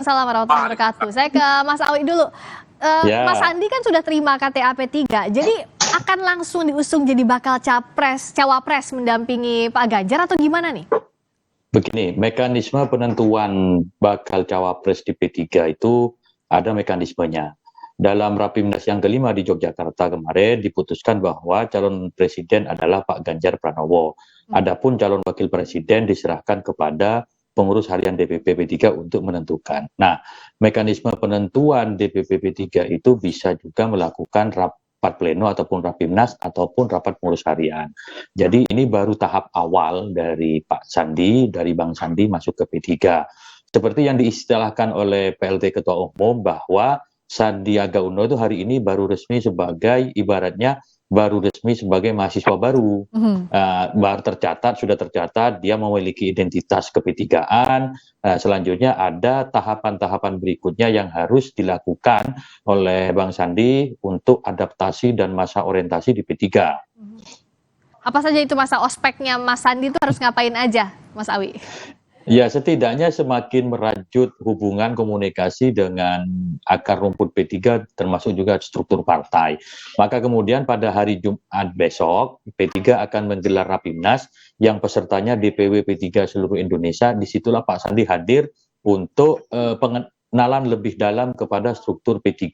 Assalamualaikum warahmatullahi wabarakatuh. Saya ke Mas Awi dulu. Mas Ya, Andi kan sudah terima KTA P3, jadi akan langsung diusung jadi bakal cawapres mendampingi Pak Ganjar atau gimana nih? begini, mekanisme penentuan bakal cawapres di P3 itu ada mekanismenya. Dalam Rapimnas yang kelima di Yogyakarta kemarin diputuskan bahwa calon presiden adalah Pak Ganjar Pranowo. Adapun calon wakil presiden diserahkan kepada pengurus harian DPP P3 untuk menentukan. Nah, mekanisme penentuan DPP P3 itu bisa juga melakukan rapat pleno ataupun Rapimnas ataupun rapat pengurus harian. Jadi ini baru tahap awal dari Pak Sandi, dari Bang Sandi masuk ke P3. Seperti yang diistilahkan oleh PLT Ketua Umum bahwa Sandiaga Uno itu hari ini baru resmi sebagai ibaratnya baru resmi sebagai mahasiswa baru. Baru sudah tercatat dia memiliki identitas ke-P3-an. Selanjutnya ada tahapan-tahapan berikutnya yang harus dilakukan oleh Bang Sandi untuk adaptasi dan masa orientasi di P3. Apa saja itu masa ospeknya Mas Sandi itu harus ngapain aja, Mas Awi? Ya, setidaknya semakin merajut hubungan komunikasi dengan akar rumput P3 termasuk juga struktur partai. Maka kemudian pada hari Jumat besok, P3 akan menggelar Rapimnas yang pesertanya DPW P3 seluruh Indonesia. Disitulah Pak Sandi hadir untuk pengenalan lebih dalam kepada struktur P3.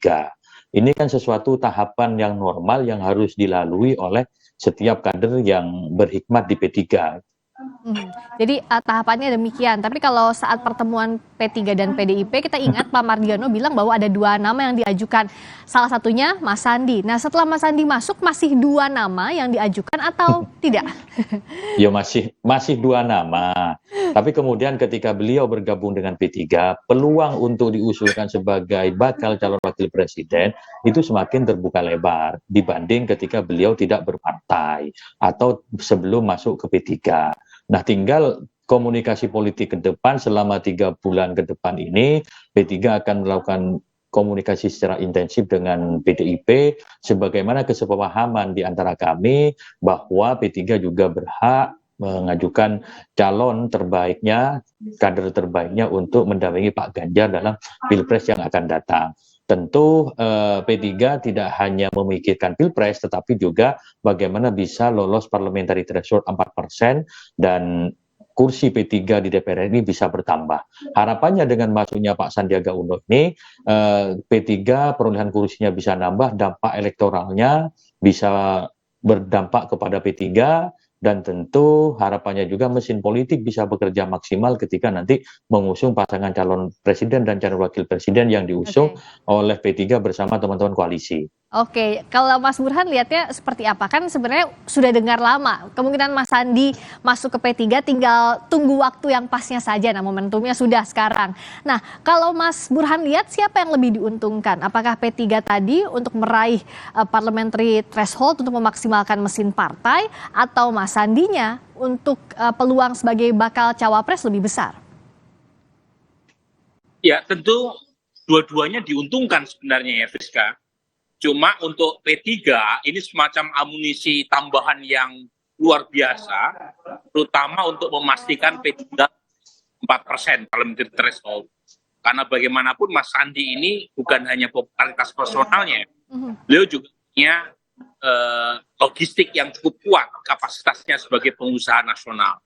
Ini kan sesuatu tahapan yang normal yang harus dilalui oleh setiap kader yang berhikmat di P3. Jadi tahapannya demikian. Tapi kalau saat pertemuan P3 dan PDIP, kita ingat Pak Mardiono bilang bahwa ada 2 nama yang diajukan. Salah satunya Mas Sandi. Nah, setelah Mas Sandi masuk, masih 2 nama yang diajukan atau tidak? Ya masih 2 nama. Tapi kemudian ketika beliau bergabung dengan P3, peluang untuk diusulkan sebagai bakal calon wakil presiden itu semakin terbuka lebar dibanding ketika beliau tidak berpartai atau sebelum masuk ke P3. Nah, tinggal komunikasi politik ke depan selama 3 bulan ke depan ini, P3 akan melakukan komunikasi secara intensif dengan PDIP, sebagaimana kesepahaman di antara kami bahwa P3 juga berhak mengajukan calon terbaiknya, kader terbaiknya untuk mendampingi Pak Ganjar dalam Pilpres yang akan datang. Tentu P3 tidak hanya memikirkan Pilpres, tetapi juga bagaimana bisa lolos parliamentary threshold 4% dan kursi P3 di DPR ini bisa bertambah. Harapannya dengan masuknya Pak Sandiaga Uno ini, P3 perolehan kursinya bisa nambah, dampak elektoralnya bisa berdampak kepada P3, dan tentu harapannya juga mesin politik bisa bekerja maksimal ketika nanti mengusung pasangan calon presiden dan calon wakil presiden yang diusung oleh P3 bersama teman-teman koalisi. Oke, kalau Mas Burhan lihatnya seperti apa? Kan sebenarnya sudah dengar lama, kemungkinan Mas Sandi masuk ke P3 tinggal tunggu waktu yang pasnya saja, nah momentumnya sudah sekarang. Nah, kalau Mas Burhan lihat siapa yang lebih diuntungkan? Apakah P3 tadi untuk meraih parliamentary threshold untuk memaksimalkan mesin partai, atau Mas Sandinya untuk peluang sebagai bakal cawapres lebih besar? Ya, tentu dua-duanya diuntungkan sebenarnya ya, Friska. Cuma untuk P3 ini semacam amunisi tambahan yang luar biasa, terutama untuk memastikan P3 4% parliamentary threshold. Karena bagaimanapun Mas Sandi ini bukan hanya popularitas personalnya, beliau juga punya logistik yang cukup kuat, kapasitasnya sebagai pengusaha nasional.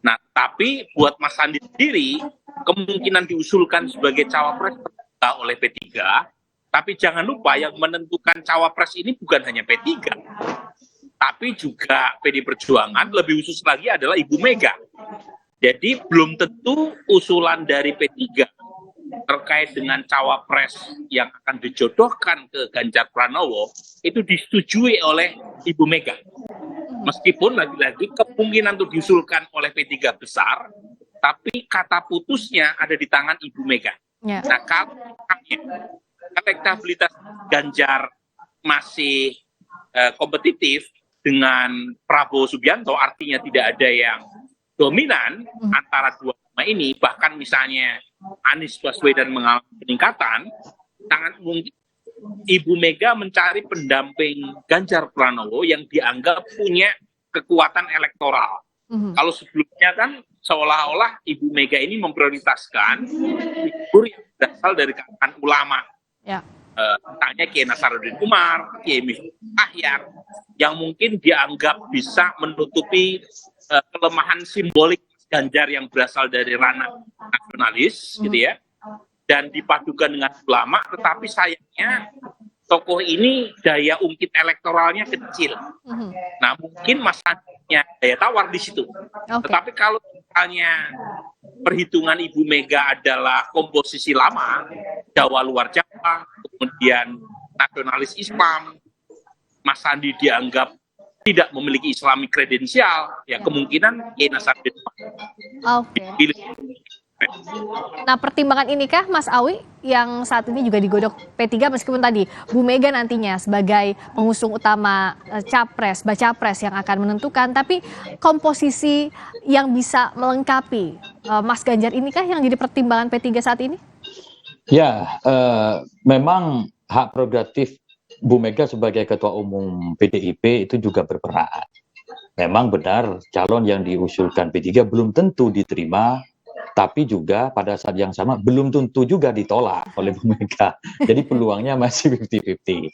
Nah, tapi buat Mas Sandi sendiri, kemungkinan diusulkan sebagai cawapres oleh P3, tapi jangan lupa yang menentukan cawapres ini bukan hanya P3, tapi juga PD Perjuangan, lebih khusus lagi adalah Ibu Mega. Jadi belum tentu usulan dari P3 terkait dengan cawapres yang akan dijodohkan ke Ganjar Pranowo itu disetujui oleh Ibu Mega. Meskipun lagi-lagi kemungkinan untuk diusulkan oleh P3 besar, tapi kata putusnya ada di tangan Ibu Mega. Nah, kalau elektabilitas Ganjar masih kompetitif dengan Prabowo Subianto, artinya tidak ada yang dominan antara 2 nama ini, bahkan misalnya Anies Baswedan mengalami peningkatan, sangat mungkin Ibu Mega mencari pendamping Ganjar Pranowo yang dianggap punya kekuatan elektoral. Kalau sebelumnya kan seolah-olah Ibu Mega ini memprioritaskan figur yang berasal dari kalangan ulama. Ya. Misalnya Kiai Nasaruddin Umar, Kiai Miftah Ahyar, yang mungkin dianggap bisa menutupi kelemahan simbolik Ganjar yang berasal dari ranah nasionalis, gitu ya, dan dipadukan dengan ulama, tetapi sayangnya tokoh ini daya ungkit elektoralnya kecil. Nah, mungkin masanya daya tawar di situ. Tetapi kalau misalnya perhitungan Ibu Mega adalah komposisi lama, Jawa luar Jawa, kemudian nasionalis Islam, Mas Sandi dianggap tidak memiliki Islamic kredensial, ya kemungkinan Kiai Nasaruddin dipilih. Nah, pertimbangan inikah Mas Awi yang saat ini juga digodok P3 meskipun tadi Bu Mega nantinya sebagai pengusung utama capres, bacapres yang akan menentukan, tapi komposisi yang bisa melengkapi Mas Ganjar inikah yang jadi pertimbangan P3 saat ini? Ya, memang hak prerogatif Bu Mega sebagai Ketua Umum PDIP itu juga berperan. Memang benar calon yang diusulkan P3 belum tentu diterima, tapi juga pada saat yang sama belum tentu juga ditolak oleh Bu Mega. Jadi peluangnya masih 50-50.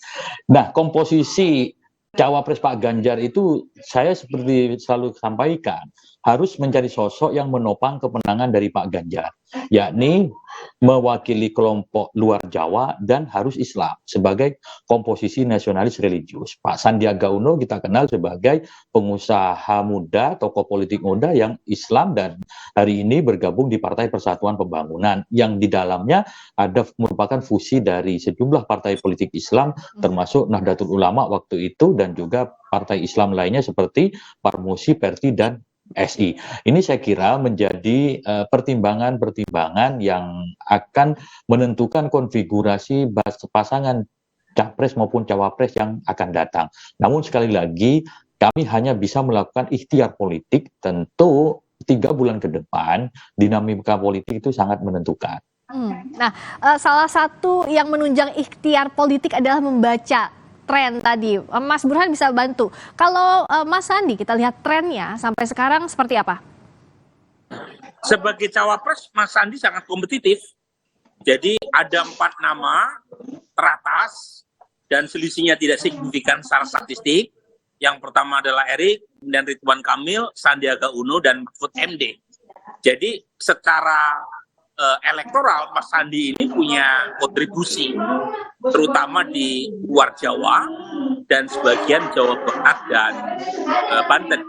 Nah, komposisi Cawapres Pak Ganjar itu saya seperti selalu sampaikan, harus mencari sosok yang menopang kemenangan dari Pak Ganjar, yakni mewakili kelompok luar Jawa dan harus Islam sebagai komposisi nasionalis religius. Pak Sandiaga Uno kita kenal sebagai pengusaha muda, tokoh politik muda yang Islam dan hari ini bergabung di Partai Persatuan Pembangunan yang di dalamnya ada merupakan fusi dari sejumlah partai politik Islam termasuk Nahdlatul Ulama waktu itu dan juga partai Islam lainnya seperti Parmusi, Perti dan SI. Ini saya kira menjadi pertimbangan-pertimbangan yang akan menentukan konfigurasi pasangan capres maupun cawapres yang akan datang. Namun sekali lagi kami hanya bisa melakukan ikhtiar politik, tentu 3 bulan ke depan dinamika politik itu sangat menentukan. Nah, salah satu yang menunjang ikhtiar politik adalah membaca tren tadi. Mas Burhan bisa bantu. Kalau Mas Sandi, kita lihat trennya sampai sekarang seperti apa? Sebagai cawapres, Mas Sandi sangat kompetitif. Jadi ada 4 nama teratas dan selisihnya tidak signifikan secara statistik. Yang pertama adalah Erik, kemudian Ridwan Kamil, Sandiaga Uno, dan Mahfud MD. Jadi secara elektoral, Mas Sandi ini punya kontribusi, terutama di luar Jawa dan sebagian Jawa Barat dan Banten.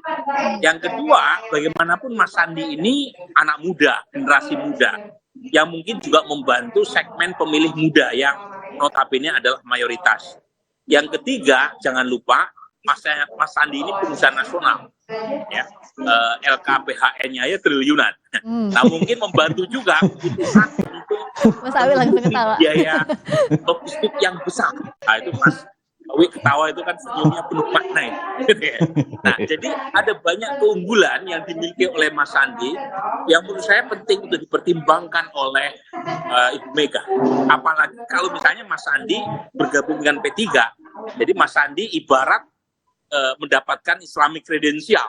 Yang kedua, bagaimanapun Mas Sandi ini anak muda, generasi muda, yang mungkin juga membantu segmen pemilih muda yang notabene adalah mayoritas. Yang ketiga, jangan lupa Mas Sandi ini pengusaha nasional, ya, LKPHN-nya ya triliunan. Nah, mungkin membantu juga keputusan untuk Mas Awi langsung ketawa. biaya logistik yang besar. Nah, itu Mas Awi ketawa itu kan senyumnya penuh makna ya. Nah, jadi ada banyak keunggulan yang dimiliki oleh Mas Sandi yang menurut saya penting untuk dipertimbangkan oleh Ibu Mega. Apalagi kalau misalnya Mas Sandi bergabung dengan P3. Jadi Mas Sandi ibarat mendapatkan Islamic kredensial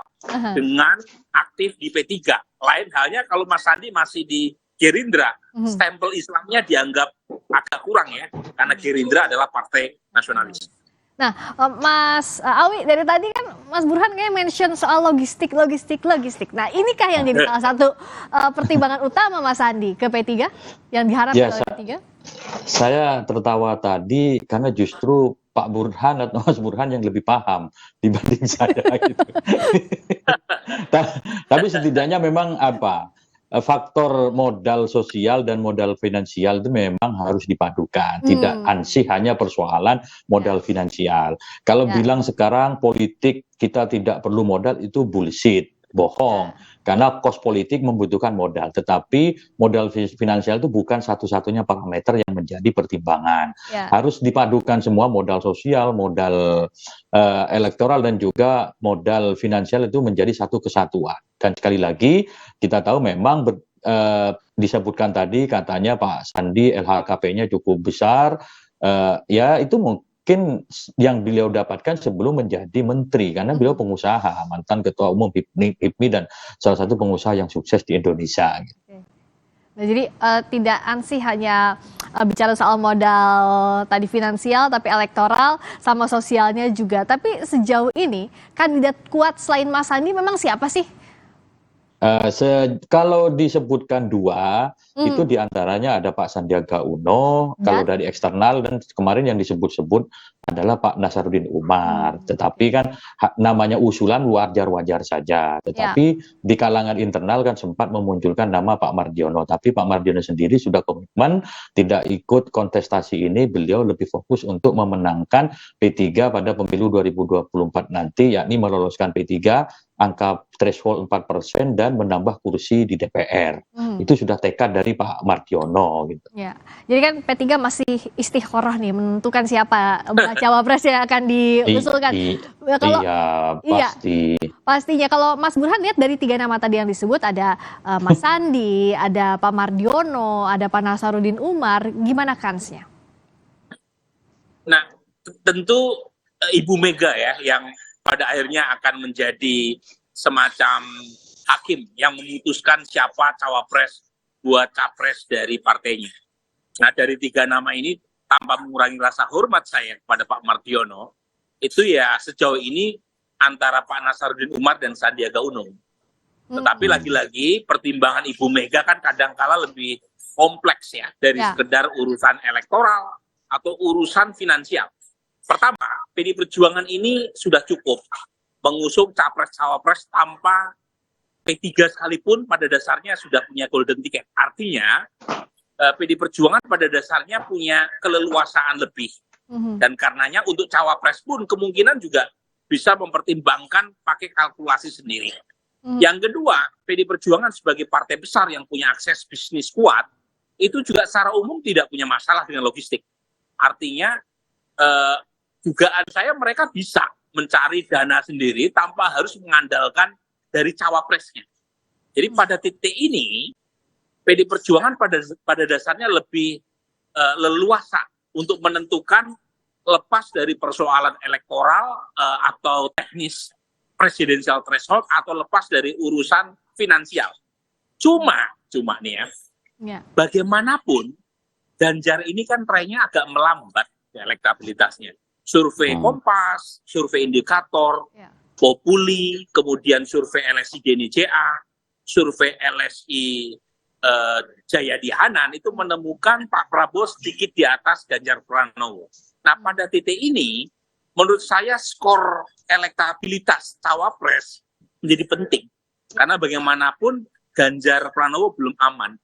dengan aktif di P3. Lain halnya kalau Mas Sandi masih di Gerindra, stempel Islamnya dianggap agak kurang ya, karena Gerindra adalah partai nasionalis. Nah, Mas Awi, dari tadi kan Mas Burhan kayak mention soal logistik. Nah, inikah yang jadi salah satu pertimbangan utama Mas Sandi ke P3 yang diharapkan oleh P3? Saya tertawa tadi karena justru Pak Burhan atau Mas Burhan yang lebih paham dibanding saya gitu. Tapi setidaknya memang faktor modal sosial dan modal finansial itu memang harus dipadukan. Tidak ansih hanya persoalan modal finansial. Kalau bilang sekarang politik kita tidak perlu modal itu bullshit, bohong. Karena kos politik membutuhkan modal, tetapi modal finansial itu bukan satu-satunya parameter yang menjadi pertimbangan. Harus dipadukan semua, modal sosial, modal elektoral, dan juga modal finansial itu menjadi satu kesatuan. Dan sekali lagi, kita tahu memang disebutkan tadi katanya Pak Sandi LHKP-nya cukup besar, ya itu mungkin yang beliau dapatkan sebelum menjadi menteri, karena beliau pengusaha, mantan ketua umum HIPMI dan salah satu pengusaha yang sukses di Indonesia. Nah, jadi tidak ansih hanya bicara soal modal tadi finansial, tapi elektoral sama sosialnya juga. Tapi sejauh ini kandidat kuat selain Mas Sandi memang siapa sih? Kalau disebutkan dua, itu Hmm. diantaranya ada Pak Sandiaga Uno, kalau Dan dari eksternal, dan kemarin yang disebut-sebut adalah Pak Nasaruddin Umar. Tetapi kan namanya usulan wajar-wajar saja. ya. Tetapi di kalangan internal kan sempat memunculkan nama Pak Mardiono. Tapi Pak Mardiono sendiri sudah komitmen tidak ikut kontestasi ini. Beliau lebih fokus untuk memenangkan P3 pada pemilu 2024 nanti, yakni meloloskan P3 angka threshold 4% dan menambah kursi di DPR. Hmm. Itu sudah tekad dari Pak Mardiono gitu. Ya, jadi kan P3 masih istiqoroh nih menentukan siapa cawapres yang akan diusulkan. Ya, kalau Iya, iya, pasti. pastinya kalau Mas Burhan lihat dari 3 nama tadi yang disebut ada Mas Sandi, ada Pak Mardiono, ada Pak Nasaruddin Umar, gimana kansnya? Nah, tentu Ibu Mega ya yang pada akhirnya akan menjadi semacam hakim yang memutuskan siapa cawapres buat capres dari partainya. Nah, dari 3 nama ini tanpa mengurangi rasa hormat saya kepada Pak Mardiono, itu ya sejauh ini antara Pak Nasaruddin Umar dan Sandiaga Uno. Tetapi lagi-lagi pertimbangan Ibu Mega kan kadangkala lebih kompleks ya dari sekedar urusan elektoral atau urusan finansial. Pertama, PD Perjuangan ini sudah cukup mengusung capres-cawapres tanpa P3 sekalipun pada dasarnya sudah punya golden ticket. Artinya, PD Perjuangan pada dasarnya punya keleluasaan lebih. Dan karenanya untuk cawapres pun kemungkinan juga bisa mempertimbangkan pakai kalkulasi sendiri. Yang kedua, PD Perjuangan sebagai partai besar yang punya akses bisnis kuat, itu juga secara umum tidak punya masalah dengan logistik. Artinya, dugaan saya mereka bisa mencari dana sendiri tanpa harus mengandalkan dari cawapresnya. Jadi pada titik ini, PD Perjuangan pada dasarnya lebih leluasa untuk menentukan lepas dari persoalan elektoral atau teknis presidensial threshold atau lepas dari urusan finansial. Cuma nih ya, bagaimanapun Ganjar ini kan trennya agak melambat elektabilitasnya. Survei Kompas, survei Indikator, Populi, kemudian survei LSI DNJA, survei LSI Jayadi Hanan itu menemukan Pak Prabowo sedikit di atas Ganjar Pranowo. Nah, pada titik ini, menurut saya skor elektabilitas cawapres menjadi penting. Karena bagaimanapun Ganjar Pranowo belum aman.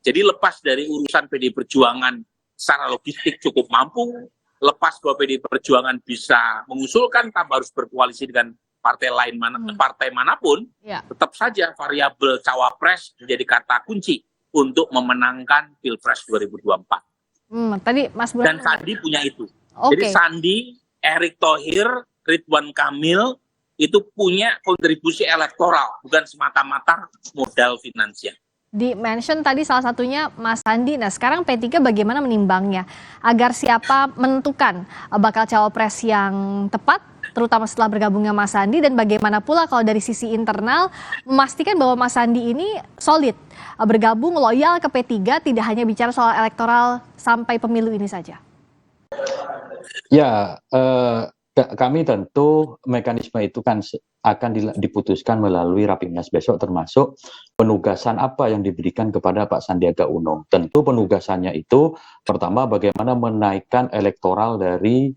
Jadi lepas dari urusan PD Perjuangan secara logistik cukup mampu, lepas bahwa PD Perjuangan bisa mengusulkan tanpa harus berkoalisi dengan partai lain partai manapun, tetap saja variabel cawapres menjadi kata kunci untuk memenangkan Pilpres 2024. Tadi Mas Burhan dan Sandi punya itu. Jadi Sandi, Erick Thohir, Ridwan Kamil itu punya kontribusi elektoral, bukan semata-mata modal finansial. Di mention tadi salah satunya Mas Sandi. Nah, sekarang P3 bagaimana menimbangnya agar siapa menentukan bakal cawapres yang tepat, terutama setelah bergabungnya Mas Sandi, dan bagaimana pula kalau dari sisi internal memastikan bahwa Mas Sandi ini solid, bergabung loyal ke P3, tidak hanya bicara soal elektoral sampai pemilu ini saja. Ya, kami tentu mekanisme itu kan akan diputuskan melalui Rapimnas besok, termasuk penugasan apa yang diberikan kepada Pak Sandiaga Uno. Tentu penugasannya itu pertama bagaimana menaikkan elektoral dari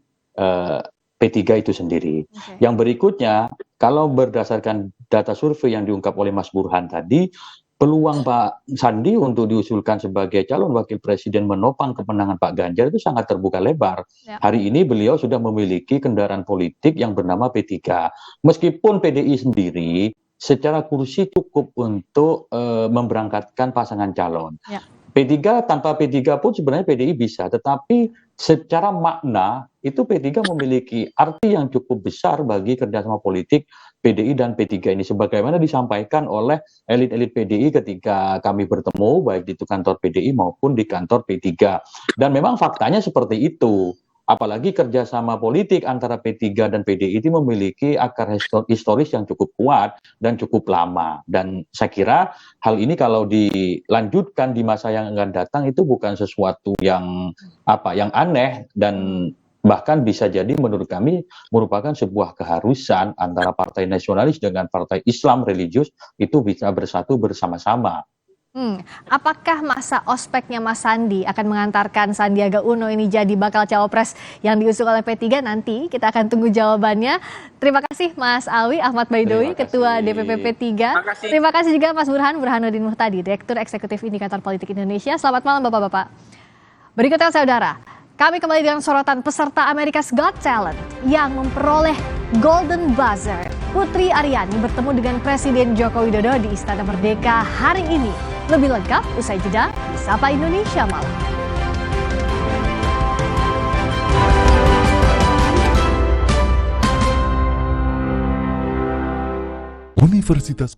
P3 itu sendiri. Yang berikutnya, kalau berdasarkan data survei yang diungkap oleh Mas Burhan tadi, peluang Pak Sandi untuk diusulkan sebagai calon wakil presiden menopang kemenangan Pak Ganjar itu sangat terbuka lebar. Hari ini beliau sudah memiliki kendaraan politik yang bernama P3. Meskipun PDI sendiri secara kursi cukup untuk memberangkatkan pasangan calon. P3 tanpa P3 pun sebenarnya PDI bisa, tetapi secara makna itu P3 memiliki arti yang cukup besar bagi kerjasama politik PDI dan P3 ini, sebagaimana disampaikan oleh elit-elit PDI ketika kami bertemu baik di kantor PDI maupun di kantor P3. Dan memang faktanya seperti itu. Apalagi kerjasama politik antara P3 dan PDI itu memiliki akar historis yang cukup kuat dan cukup lama. Dan saya kira hal ini kalau dilanjutkan di masa yang akan datang itu bukan sesuatu yang aneh, dan bahkan bisa jadi menurut kami merupakan sebuah keharusan antara partai nasionalis dengan partai Islam religius itu bisa bersatu bersama-sama. Apakah masa ospeknya Mas Sandi akan mengantarkan Sandiaga Uno ini jadi bakal cawapres yang diusung oleh P3? Nanti kita akan tunggu jawabannya. Terima kasih Mas Alwi Ahmad Baidowi, Ketua DPP P3. Terima kasih juga Mas Burhanuddin Muhtadi, Direktur Eksekutif Indikator Politik Indonesia. Selamat malam Bapak-Bapak. Berikutnya saudara, kami kembali dengan sorotan peserta America's Got Talent yang memperoleh Golden Buzzer. Putri Aryani bertemu dengan Presiden Joko Widodo di Istana Merdeka hari ini. Lebih lengkap usai jeda di Sapa Indonesia Malam. Universitas